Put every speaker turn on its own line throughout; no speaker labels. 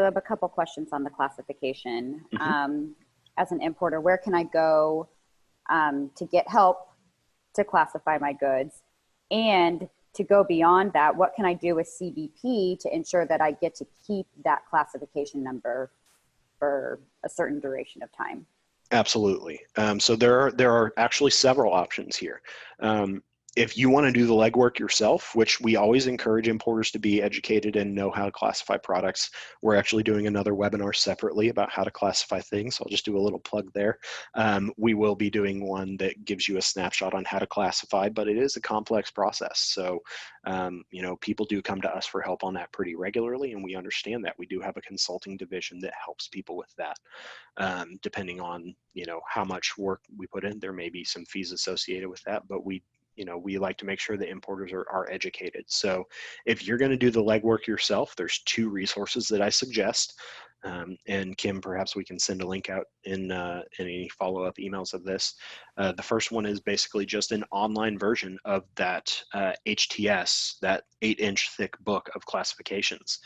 have a couple questions on the classification. As an importer, where can I go to get help to classify my goods? And to go beyond that, what can I do with CBP to ensure that I get to keep that classification number for a certain duration of time?
Absolutely. So there are actually several options here. If you want to do the legwork yourself, which we always encourage importers to be educated and know how to classify products, we're actually doing another webinar separately about how to classify things. So I'll just do a little plug there. We will be doing one that gives you a snapshot on how to classify, but it is a complex process. So, you know, people do come to us for help on that pretty regularly, and we understand that. We do have a consulting division that helps people with that. Depending on, you know, how much work we put in, there may be some fees associated with that, but we like to make sure that importers are educated. So if you're going to do the legwork yourself, there's two resources that I suggest. And Kim, perhaps we can send a link out in any follow-up emails of this. The first one is basically just an online version of that HTS, that 8-inch thick book of classifications.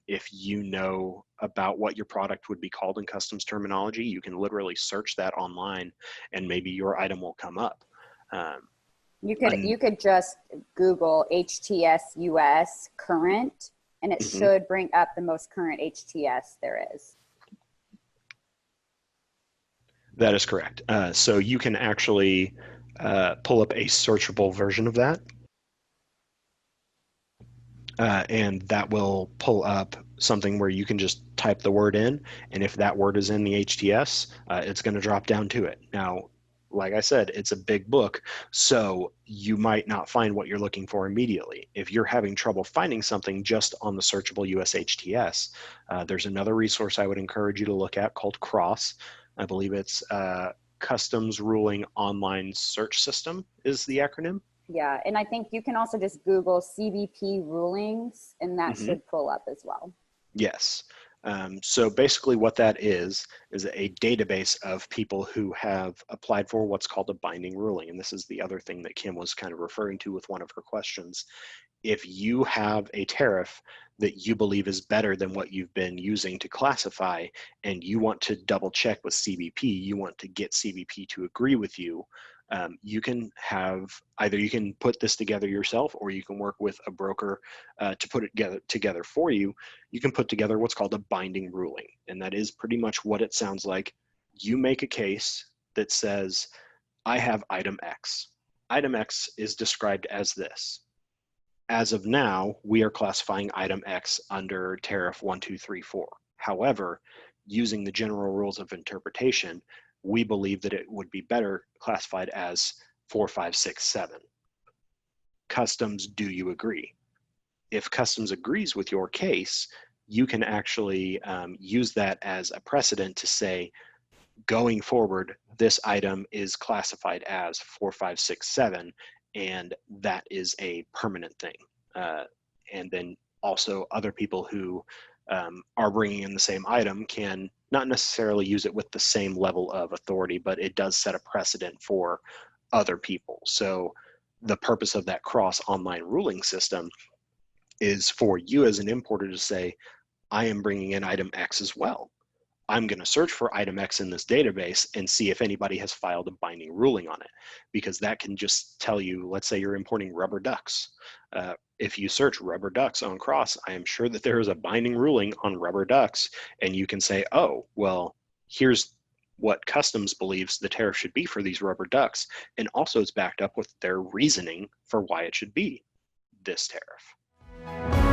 If you know about what your product would be called in customs terminology, you can literally search that online and maybe your item will come up.
You could just Google HTSUS current, and it should bring up the most current HTS there is.
That is correct. So you can actually pull up a searchable version of that. And that will pull up something where you can just type the word in, and if that word is in the HTS, it's going to drop down to it. Now, like I said, it's a big book, so you might not find what you're looking for immediately. If you're having trouble finding something just on the searchable US HTS, there's another resource I would encourage you to look at called CROSS. I believe it's Customs Ruling Online Search System is the acronym.
Yeah, and I think you can also just Google Cbp Rulings, and that should pull up as well.
Yes. So basically what that is a database of people who have applied for what's called a binding ruling. And this is the other thing that Kim was kind of referring to with one of her questions. If you have a tariff that you believe is better than what you've been using to classify, and you want to double check with CBP, you want to get CBP to agree with you, you can have either you can put this together yourself, or you can work with a broker to put it together for you. You can put together what's called a binding ruling, and that is pretty much what it sounds like. You make a case that says, I have item X. Item X is described as this. As of now, we are classifying item X under tariff 1234. However, using the general rules of interpretation, we believe that it would be better classified as 4567. Customs, do you agree? If Customs agrees with your case, you can actually use that as a precedent to say, going forward, this item is classified as 4567, and that is a permanent thing. And then also other people who are bringing in the same item can not necessarily use it with the same level of authority, but it does set a precedent for other people. So the purpose of that cross online ruling system is for you as an importer to say, I am bringing in item X as well. I'm going to search for item X in this database and see if anybody has filed a binding ruling on it, because that can just tell you, let's say you're importing rubber ducks. If you search rubber ducks on Cross, I am sure that there is a binding ruling on rubber ducks, and you can say, oh, well, here's what Customs believes the tariff should be for these rubber ducks, and also it's backed up with their reasoning for why it should be this tariff.